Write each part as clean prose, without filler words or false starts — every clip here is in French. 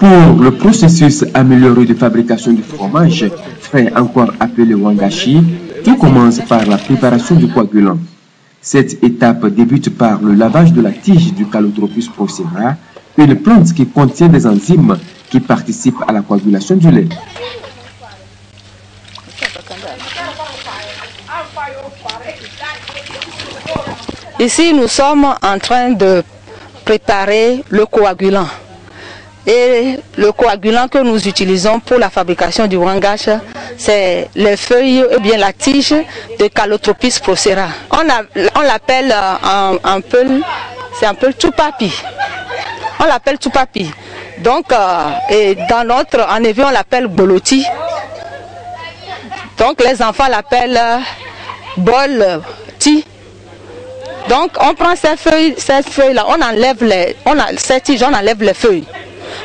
Pour le processus amélioré de fabrication du fromage, frais encore appelé wangashi, tout commence par la préparation du coagulant. Cette étape débute par le lavage de la tige du Calotropis procera, une plante qui contient des enzymes qui participent à la coagulation du lait. Ici, nous sommes en train de préparer le coagulant. Et le coagulant que nous utilisons pour la fabrication du wangash, c'est les feuilles ou bien la tige de Calotropis procera. On l'appelle c'est un peu tupapi. On l'appelle tupapi. Donc, et dans en Évier, on l'appelle boloti. Donc, les enfants l'appellent bolti. Donc, on prend ces feuilles-là, on enlève ces tiges, on enlève les feuilles.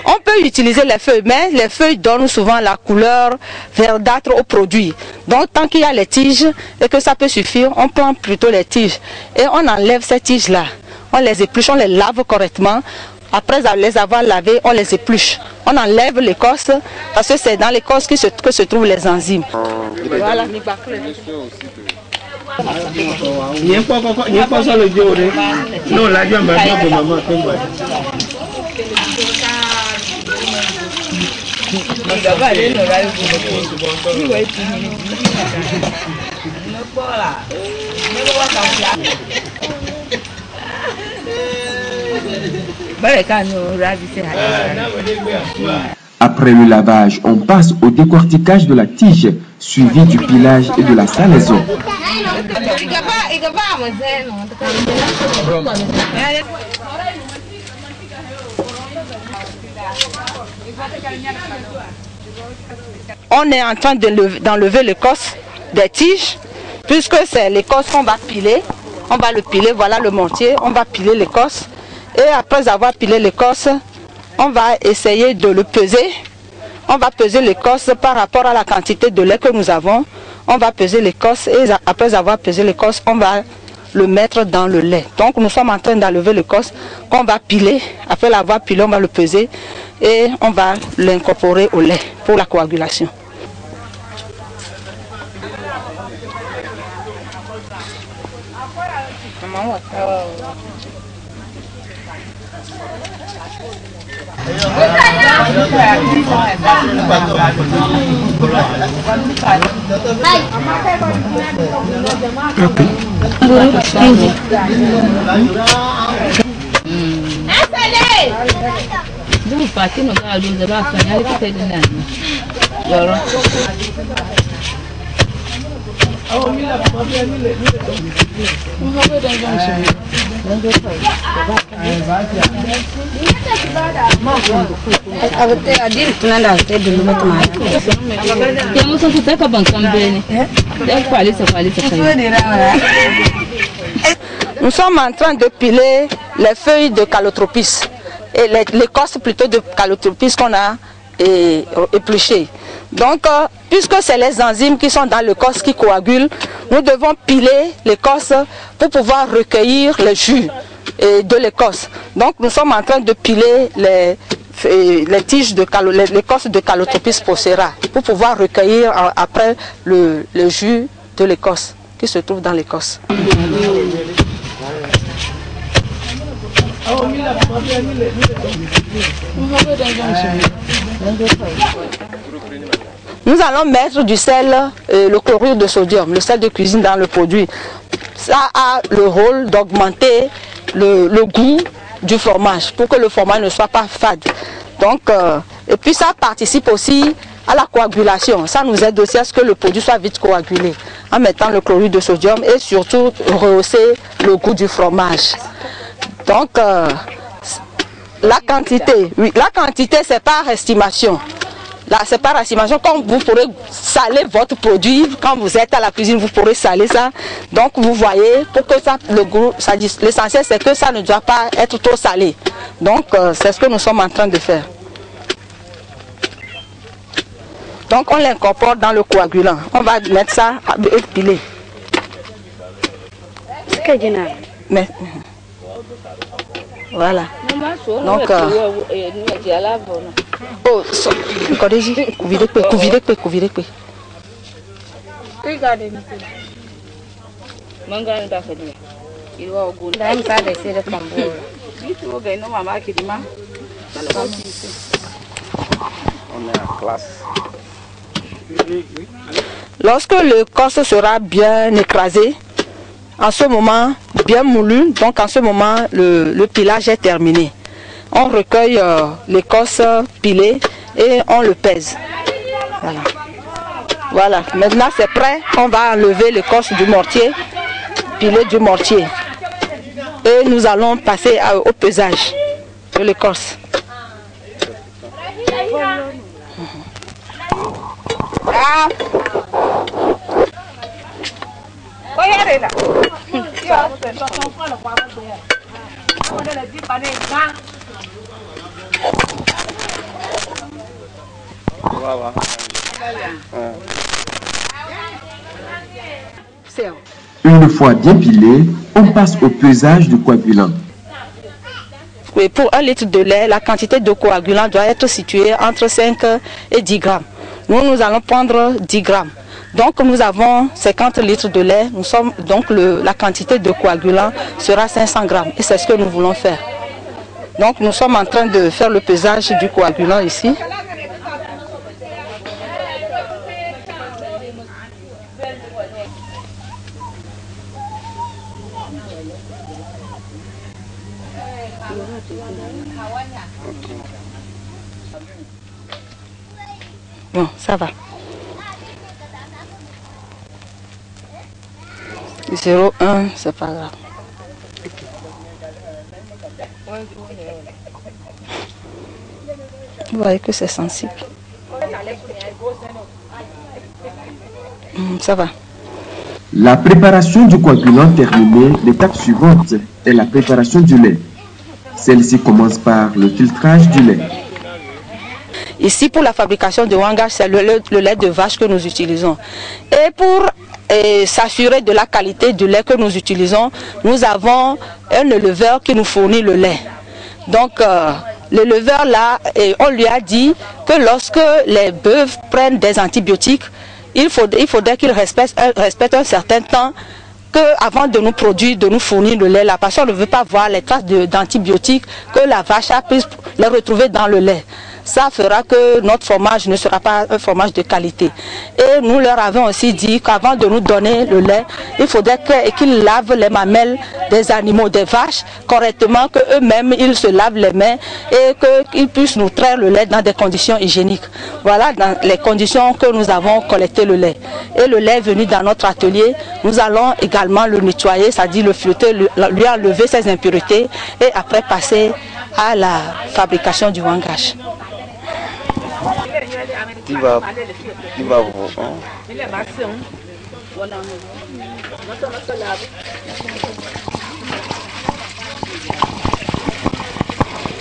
On peut utiliser les feuilles, mais les feuilles donnent souvent la couleur verdâtre au produit. Donc, tant qu'il y a les tiges et que ça peut suffire, on prend plutôt les tiges. Et on enlève ces tiges-là. On les épluche, on les lave correctement. Après les avoir lavées, on les épluche. On enlève l'écorce parce que c'est dans l'écorce que se trouvent les enzymes. Voilà. Après le lavage, on passe au décortiquage de la tige, suivi du pilage et de la salaison. On est en train d'enlever l'écorce des tiges, puisque c'est l'écorce qu'on va piler. On va le piler, voilà le mortier, on va piler l'écorce. Et après avoir pilé l'écorce, on va essayer de le peser. On va peser l'écorce par rapport à la quantité de lait que nous avons. On va peser l'écorce et après avoir pesé l'écorce, on va le mettre dans le lait. Donc nous sommes en train d'enlever l'écorce qu'on va piler. Après l'avoir pilé, on va le peser et on va l'incorporer au lait pour la coagulation. Nous sommes en train de piler les feuilles de Calotropis et l'écorce plutôt de Calotropis qu'on a épluché. Donc, puisque c'est les enzymes qui sont dans l'écorce qui coagulent, nous devons piler l'écorce pour pouvoir recueillir le jus de l'écorce. Donc, nous sommes en train de piler les tiges de l'écorce de Calotropis procera pour pouvoir recueillir après le jus de l'écorce qui se trouve dans l'écorce. Nous allons mettre du sel, le chlorure de sodium, le sel de cuisine dans le produit. Ça a le rôle d'augmenter le goût du fromage pour que le fromage ne soit pas fade. Donc, et puis ça participe aussi à la coagulation. Ça nous aide aussi à ce que le produit soit vite coagulé en mettant le chlorure de sodium et surtout rehausser le goût du fromage. Donc, la quantité c'est par estimation. Là, c'est par estimation. Comme vous pourrez saler votre produit, quand vous êtes à la cuisine, vous pourrez saler ça. Donc, vous voyez, pour que ça, le goût, l'essentiel, c'est que ça ne doit pas être trop salé. Donc, c'est ce que nous sommes en train de faire. Donc, on l'incorpore dans le coagulant. On va mettre ça et piler. Mais, Voilà. Donc, on est en classe. Lorsque le corps sera bien écrasé, en ce moment, bien moulu, donc en ce moment, le pilage est terminé. On recueille l'écorce pilée et on le pèse. Voilà. Voilà, maintenant c'est prêt, on va enlever l'écorce du mortier, pilé du mortier. Et nous allons passer au pesage de l'écorce. Une fois bien pilé, on passe au pesage du coagulant. Oui, pour 1 litre de lait, la quantité de coagulant doit être située entre 5 et 10 grammes. Nous allons prendre 10 grammes. Donc nous avons 50 litres de lait, donc la quantité de coagulant sera 500 grammes et c'est ce que nous voulons faire. Donc nous sommes en train de faire le pesage du coagulant ici. Bon, ça va. 0,1, c'est pas grave. Vous voyez que c'est sensible. Ça va. La préparation du coagulant terminée, l'étape suivante est la préparation du lait. Celle-ci commence par le filtrage du lait. Ici, pour la fabrication de wangage, c'est le lait de vache que nous utilisons. Et pour s'assurer de la qualité du lait que nous utilisons, nous avons un éleveur qui nous fournit le lait. Donc, l'éleveur là, on lui a dit que lorsque les bœufs prennent des antibiotiques, il faudrait qu'ils respectent un certain temps avant de nous produire, de nous fournir le lait là, parce qu'on ne veut pas voir les traces d'antibiotiques que la vache a pu les retrouver dans le lait. Ça fera que notre fromage ne sera pas un fromage de qualité. Et nous leur avons aussi dit qu'avant de nous donner le lait, il faudrait qu'ils lavent les mamelles des animaux, des vaches, correctement, qu'eux-mêmes ils se lavent les mains et qu'ils puissent nous traire le lait dans des conditions hygiéniques. Voilà dans les conditions que nous avons collecté le lait. Et le lait venu dans notre atelier, nous allons également le nettoyer, c'est-à-dire le fileter, lui enlever ses impuretés et après passer à la fabrication du wangage.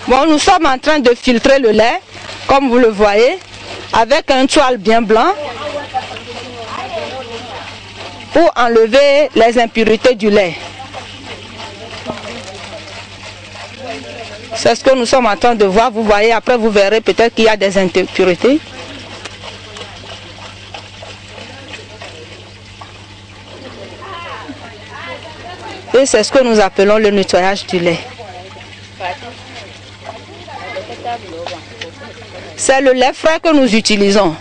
Bon, nous sommes en train de filtrer le lait, comme vous le voyez, avec un toile bien blanc pour enlever les impuretés du lait. C'est ce que nous sommes en train de voir. Vous voyez, après vous verrez peut-être qu'il y a des impuretés. Et c'est ce que nous appelons le nettoyage du lait. C'est le lait frais que nous utilisons.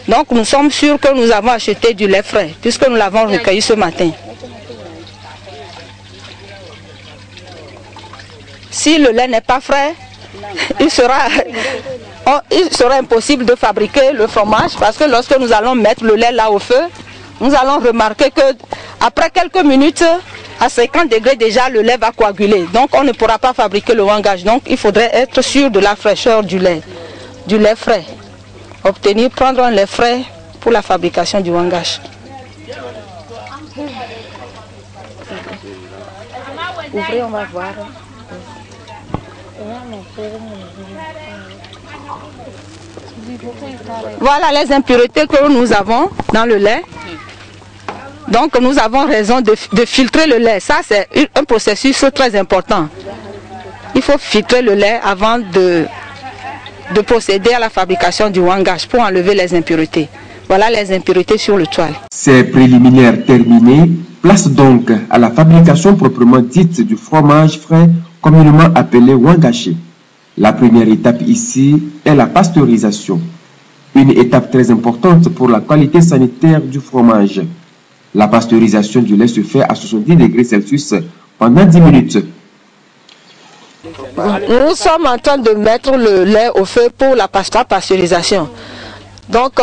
Donc nous sommes sûrs que nous avons acheté du lait frais, puisque nous l'avons recueilli ce matin. Si le lait n'est pas frais, il sera impossible de fabriquer le fromage, parce que lorsque nous allons mettre le lait là au feu, nous allons remarquer que après quelques minutes, à 50 degrés déjà, le lait va coaguler. Donc on ne pourra pas fabriquer le wangage. Donc il faudrait être sûr de la fraîcheur du lait frais. Prendre un lait frais pour la fabrication du wangage. Ouvrez, on va voir. Voilà les impuretés que nous avons dans le lait. Donc nous avons raison de filtrer le lait. Ça c'est un processus très important. il faut filtrer le lait avant de procéder à la fabrication du wangage pour enlever les impuretés. Voilà les impuretés sur le toile. Ces préliminaires terminés, place donc à la fabrication proprement dite du fromage frais, communément appelé wangashi. La première étape ici est la pasteurisation. Une étape très importante pour la qualité sanitaire du fromage. La pasteurisation du lait se fait à 70 degrés Celsius pendant 10 minutes. Nous sommes en train de mettre le lait au feu pour la pasteurisation. Donc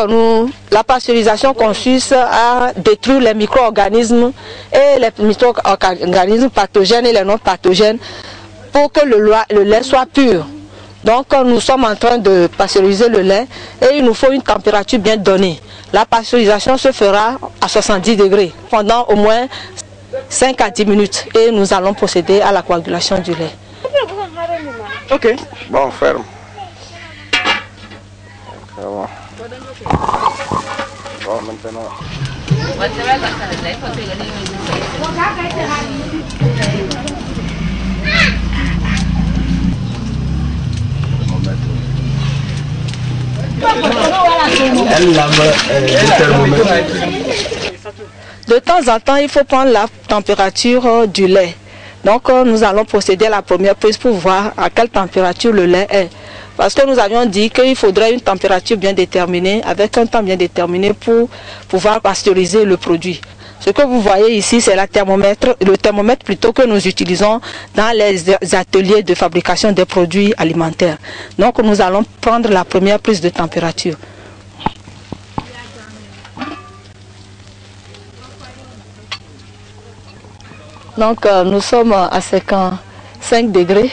la pasteurisation consiste à détruire les micro-organismes et les micro-organismes pathogènes et les non pathogènes pour que le lait soit pur. Donc nous sommes en train de pasteuriser le lait et il nous faut une température bien donnée. La pasteurisation se fera à 70 degrés pendant au moins 5 à 10 minutes et nous allons procéder à la coagulation du lait. Ok, bon, ferme. Bon, maintenant. De temps en temps, il faut prendre la température du lait. Donc nous allons procéder à la première prise pour voir à quelle température le lait est. Parce que nous avions dit qu'il faudrait une température bien déterminée, avec un temps bien déterminé pour pouvoir pasteuriser le produit. Ce que vous voyez ici, c'est le thermomètre plutôt que nous utilisons dans les ateliers de fabrication des produits alimentaires. Donc nous allons prendre la première prise de température. Donc nous sommes à 55 degrés.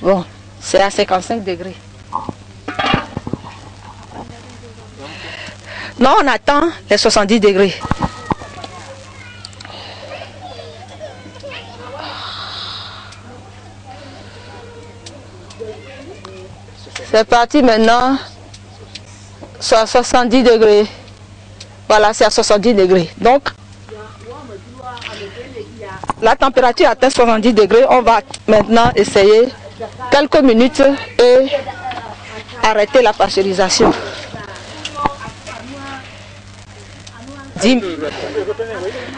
Bon, c'est à 55 degrés. Non, on attend les 70 degrés. C'est parti maintenant. C'est à 70 degrés. Voilà, c'est à 70 degrés. Donc, la température atteint 70 degrés. On va maintenant essayer quelques minutes et arrêter la pasteurisation.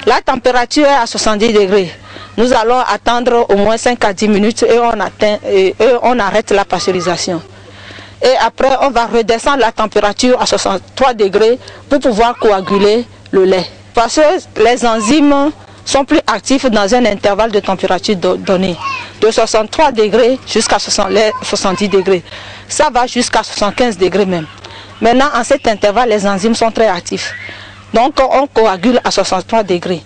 La température est à 70 degrés. Nous allons attendre au moins 5 à 10 minutes et on arrête la pasteurisation. Et après, on va redescendre la température à 63 degrés pour pouvoir coaguler le lait. Parce que les enzymes sont plus actifs dans un intervalle de température donné. De 63 degrés jusqu'à 70 degrés. Ça va jusqu'à 75 degrés même. Maintenant, en cet intervalle, les enzymes sont très actifs. Donc, on coagule à 63 degrés.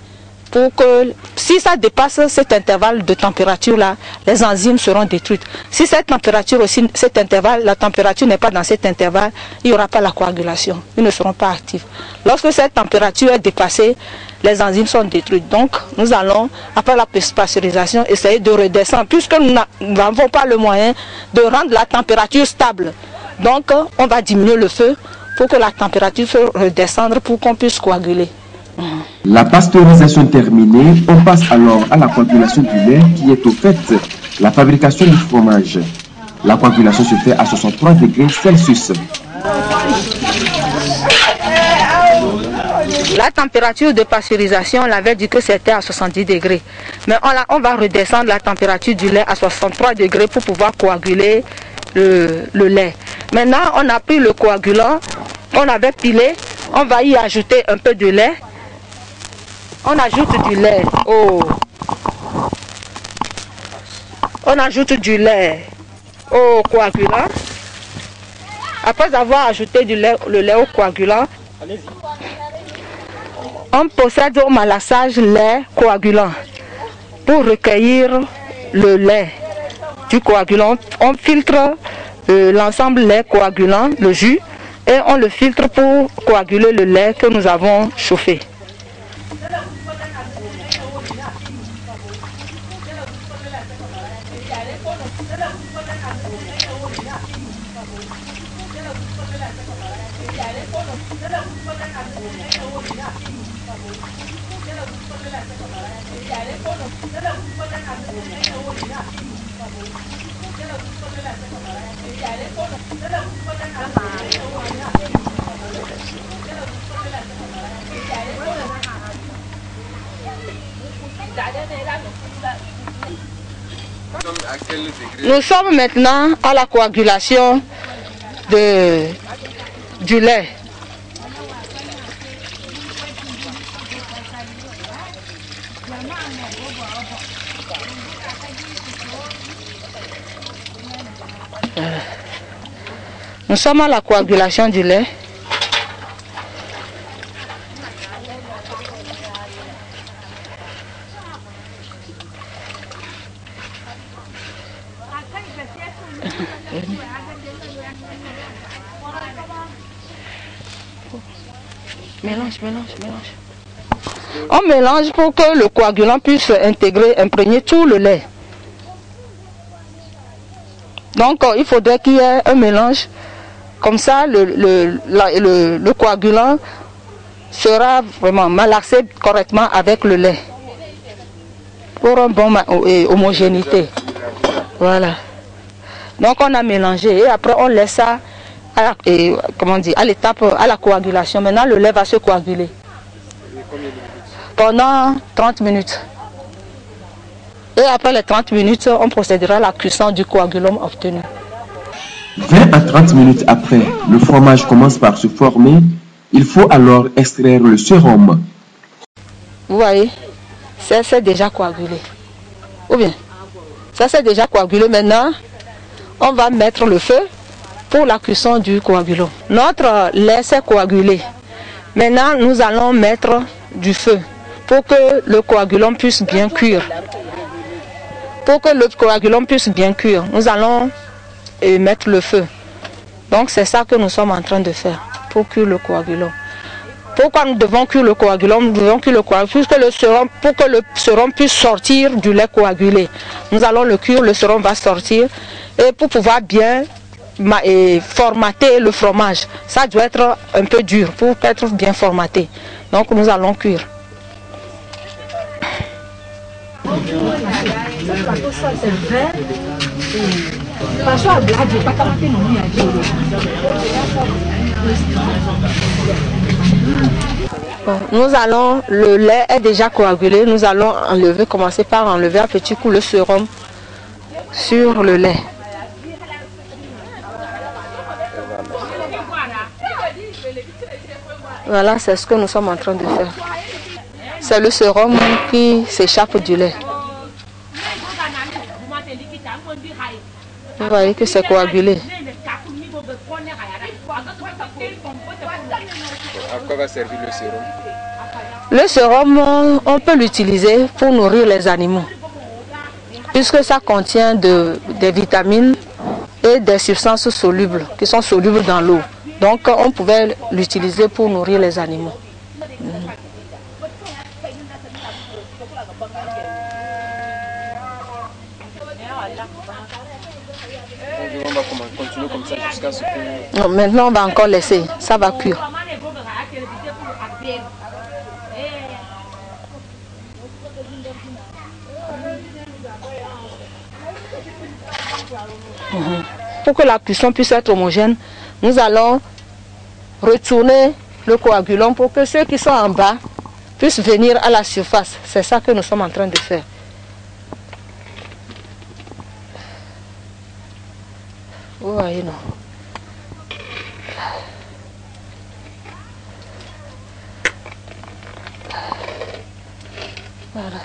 Pour que, si ça dépasse cet intervalle de température-là, les enzymes seront détruites. Si cette température aussi, cet intervalle, la température n'est pas dans cet intervalle, il n'y aura pas la coagulation. Ils ne seront pas actifs. Lorsque cette température est dépassée, les enzymes sont détruites. Donc, nous allons, après la pasteurisation, essayer de redescendre, puisque nous n'avons pas le moyen de rendre la température stable. Donc, on va diminuer le feu pour que la température se redescende pour qu'on puisse coaguler. La pasteurisation terminée, on passe alors à la coagulation du lait qui est au fait la fabrication du fromage. La coagulation se fait à 63 degrés Celsius. La température de pasteurisation, on avait dit que c'était à 70 degrés. Mais on va redescendre la température du lait à 63 degrés pour pouvoir coaguler le lait. Maintenant, on a pris le coagulant, on avait pilé, on va y ajouter un peu de lait. On ajoute du lait on ajoute du lait au coagulant. Après avoir ajouté le lait au coagulant, on procède au malassage lait coagulant pour recueillir le lait du coagulant. On filtre l'ensemble lait coagulant, le jus, et on le filtre pour coaguler le lait que nous avons chauffé. Nous sommes maintenant à la coagulation du lait. Nous sommes à la coagulation du lait. Mélange. On mélange pour que le coagulant puisse imprégner tout le lait. Donc il faudrait qu'il y ait un mélange. Comme ça, le coagulant sera vraiment malaxé correctement avec le lait. Pour une bonne homogénéité. Voilà. Donc on a mélangé et après on laisse ça à l'étape, à la coagulation. Maintenant le lait va se coaguler. Pendant 30 minutes. Et après les 30 minutes, on procédera à la cuisson du coagulum obtenu. 20 à 30 minutes après, le fromage commence par se former. Il faut alors extraire le sérum. Vous voyez, ça c'est déjà coagulé. Ou bien, ça c'est déjà coagulé. Maintenant, on va mettre le feu pour la cuisson du coagulum. Notre lait s'est coagulé. Maintenant, nous allons mettre du feu pour que le coagulum puisse bien cuire. Pour que le coagulum puisse bien cuire, nous allons mettre le feu. Donc c'est ça que nous sommes en train de faire pour cuire le coagulum. Pourquoi nous devons cuire le coagulum? Nous devons cuire le coagulum pour que le sérum puisse sortir du lait coagulé. Nous allons le cuire, le sérum va sortir. Et pour pouvoir bien formater le fromage, ça doit être un peu dur pour être bien formaté. Donc nous allons cuire. Bon, nous allons, le lait est déjà coagulé, nous allons commencer par enlever un petit coup le sérum sur le lait. Voilà, c'est ce que nous sommes en train de faire. C'est le sérum qui s'échappe du lait. Vous voyez que c'est coagulé. À quoi va servir le sérum? Le sérum, on peut l'utiliser pour nourrir les animaux, puisque ça contient des vitamines et des substances solubles, qui sont solubles dans l'eau. Donc on pouvait l'utiliser pour nourrir les animaux. On va continuer comme ça jusqu'à ce que... Non, maintenant on va encore laisser, ça va cuire. Pour que la cuisson puisse être homogène, nous allons retourner le coagulant pour que ceux qui sont en bas puissent venir à la surface. C'est ça que nous sommes en train de faire. Vous voyez, non? Voilà.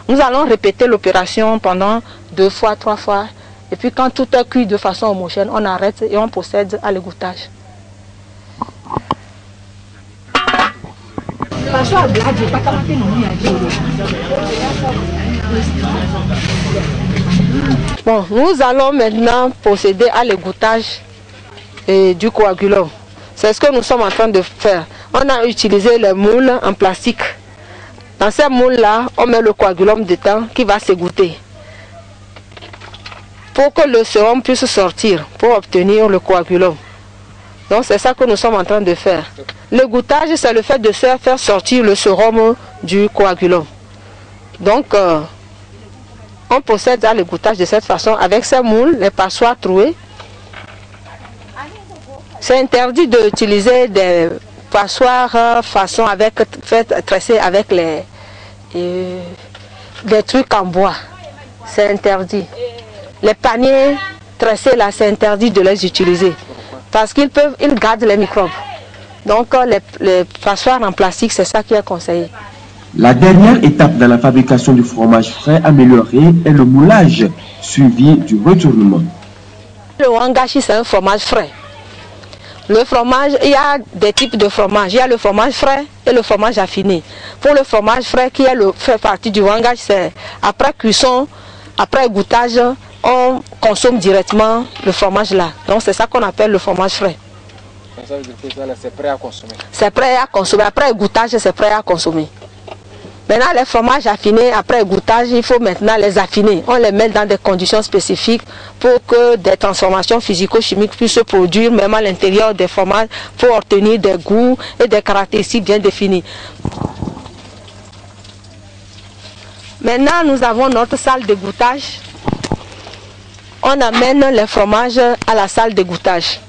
Nous allons répéter l'opération pendant 2 fois, 3 fois. Et puis quand tout est cuit de façon homogène, on arrête et on procède à l'égouttage. Bon, nous allons maintenant procéder à l'égouttage du coagulum. C'est ce que nous sommes en train de faire. On a utilisé les moules en plastique. Dans ces moules-là, on met le coagulum dedans qui va s'égoutter. Pour que le sérum puisse sortir, pour obtenir le coagulum. Donc c'est ça que nous sommes en train de faire. Le goûtage, c'est le fait de faire sortir le sérum du coagulant. Donc on procède à le goûtage de cette façon avec ces moules, les passoires trouées. C'est interdit d'utiliser des passoires façon tressées avec des trucs en bois. C'est interdit. Les paniers tressés là, c'est interdit de les utiliser. Parce qu'ils gardent les microbes. Donc les passoires en plastique, c'est ça qui est conseillé. La dernière étape dans la fabrication du fromage frais amélioré est le moulage, suivi du retournement. Le wangashi, c'est un fromage frais. Le fromage, il y a des types de fromage. Il y a le fromage frais et le fromage affiné. Pour le fromage frais, qui fait partie du wangashi, c'est après cuisson, après goûtage, on consomme directement le fromage là. Donc c'est ça qu'on appelle le fromage frais. Ça veut dire que c'est prêt à consommer. C'est prêt à consommer. Après goûtage, c'est prêt à consommer. Maintenant, les fromages affinés, après goûtage, il faut maintenant les affiner. On les met dans des conditions spécifiques pour que des transformations physico-chimiques puissent se produire, même à l'intérieur des fromages, pour obtenir des goûts et des caractéristiques bien définies. Maintenant, nous avons notre salle de goûtage. On amène les fromages à la salle de goûtage.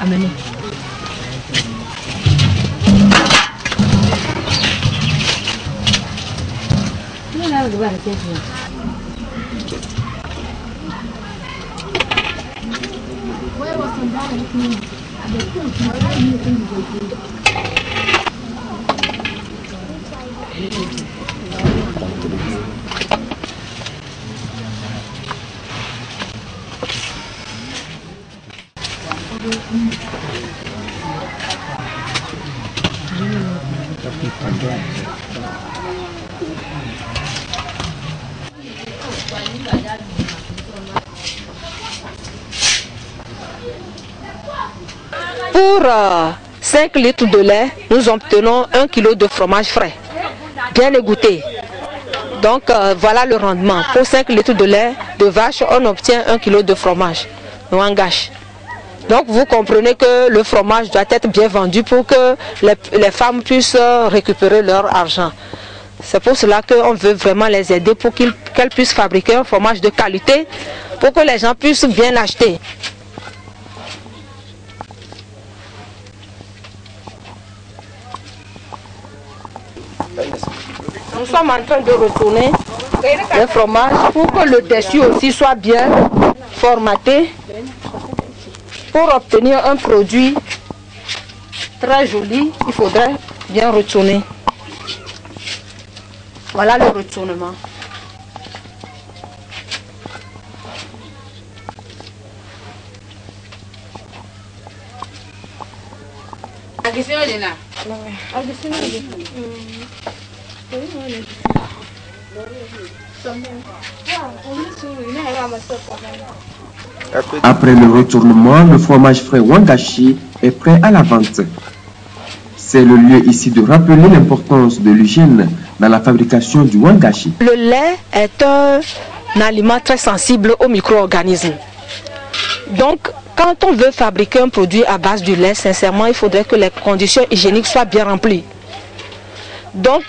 Amenez. Pour 5 litres de lait, nous obtenons 1 kg de fromage frais, bien égoutté. Donc voilà le rendement. Pour 5 litres de lait de vache, on obtient 1 kg de fromage, wangashi. Donc vous comprenez que le fromage doit être bien vendu pour que les femmes puissent récupérer leur argent. C'est pour cela qu'on veut vraiment les aider pour qu'elles puissent fabriquer un fromage de qualité, pour que les gens puissent bien acheter. Nous sommes en train de retourner le fromage pour que le dessus aussi soit bien formaté, pour obtenir un produit très joli. Il faudrait bien retourner. Voilà le retournement. Après le retournement, le fromage frais wangashi est prêt à la vente. C'est le lieu ici de rappeler l'importance de l'hygiène dans la fabrication du wangashi. Le lait est un aliment très sensible aux micro-organismes. Donc, quand on veut fabriquer un produit à base du lait, sincèrement, il faudrait que les conditions hygiéniques soient bien remplies. Donc,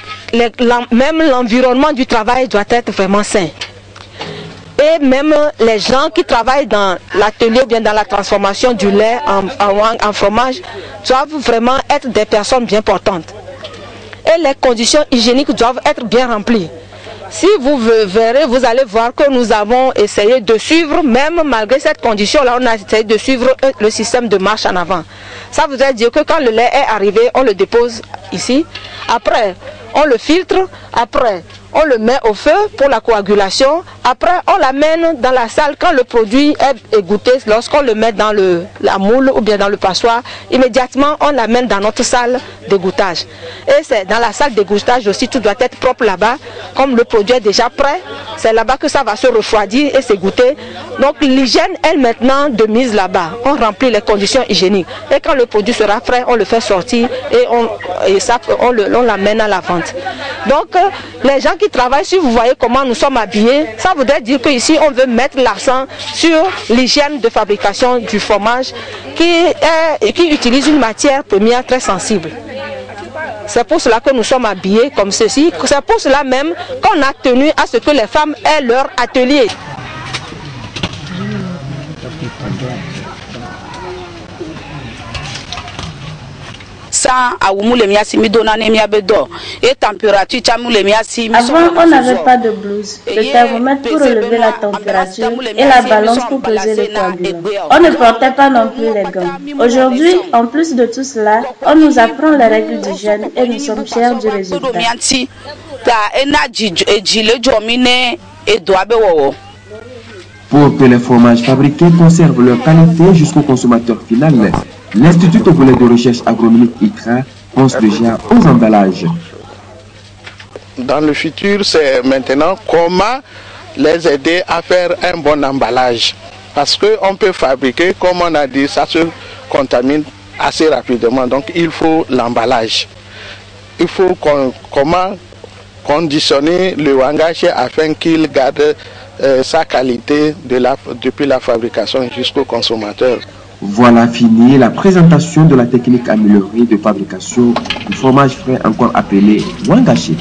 même l'environnement du travail doit être vraiment sain. Et même les gens qui travaillent dans l'atelier ou bien dans la transformation du lait en fromage doivent vraiment être des personnes bien portantes. Et les conditions hygiéniques doivent être bien remplies. Si vous verrez, vous allez voir que nous avons essayé de suivre, même malgré cette condition-là, on a essayé de suivre le système de marche en avant. Ça voudrait dire que quand le lait est arrivé, on le dépose ici. Après, on le filtre. Après, on le met au feu pour la coagulation. Après, on l'amène dans la salle quand le produit est égoutté. Lorsqu'on le met dans la moule ou bien dans le passoire, immédiatement on l'amène dans notre salle d'égouttage. Et c'est dans la salle d'égouttage aussi, tout doit être propre là-bas. Comme le produit est déjà prêt, c'est là-bas que ça va se refroidir et s'égoutter. Donc l'hygiène est maintenant de mise là-bas. On remplit les conditions hygiéniques. Et quand le produit sera prêt, on le fait sortir et on l'amène à la vente. Donc les gens qui travaillent, si vous voyez comment nous sommes habillés, ça voudrait dire qu'ici on veut mettre l'accent sur l'hygiène de fabrication du fromage qui utilise une matière première très sensible. C'est pour cela que nous sommes habillés comme ceci. C'est pour cela même qu'on a tenu à ce que les femmes aient leur atelier. Avant, on n'avait pas de blouse, le thermomètre pour relever la température et la balance pour peser le coagulant. On ne portait pas non plus les gants. Aujourd'hui, en plus de tout cela, on nous apprend les règles d'hygiène et nous sommes fiers du résultat. Pour que les fromages fabriqués conservent leur qualité jusqu'au consommateur final, l'Institut togolais de recherche agronomique ICRA pense déjà aux emballages. Dans le futur, c'est maintenant comment les aider à faire un bon emballage. Parce qu'on peut fabriquer, comme on a dit, ça se contamine assez rapidement. Donc il faut l'emballage. Il faut comment conditionner le wangachie afin qu'il garde sa qualité depuis la fabrication jusqu'au consommateur. Voilà fini la présentation de la technique améliorée de fabrication du fromage frais encore appelé wangachie.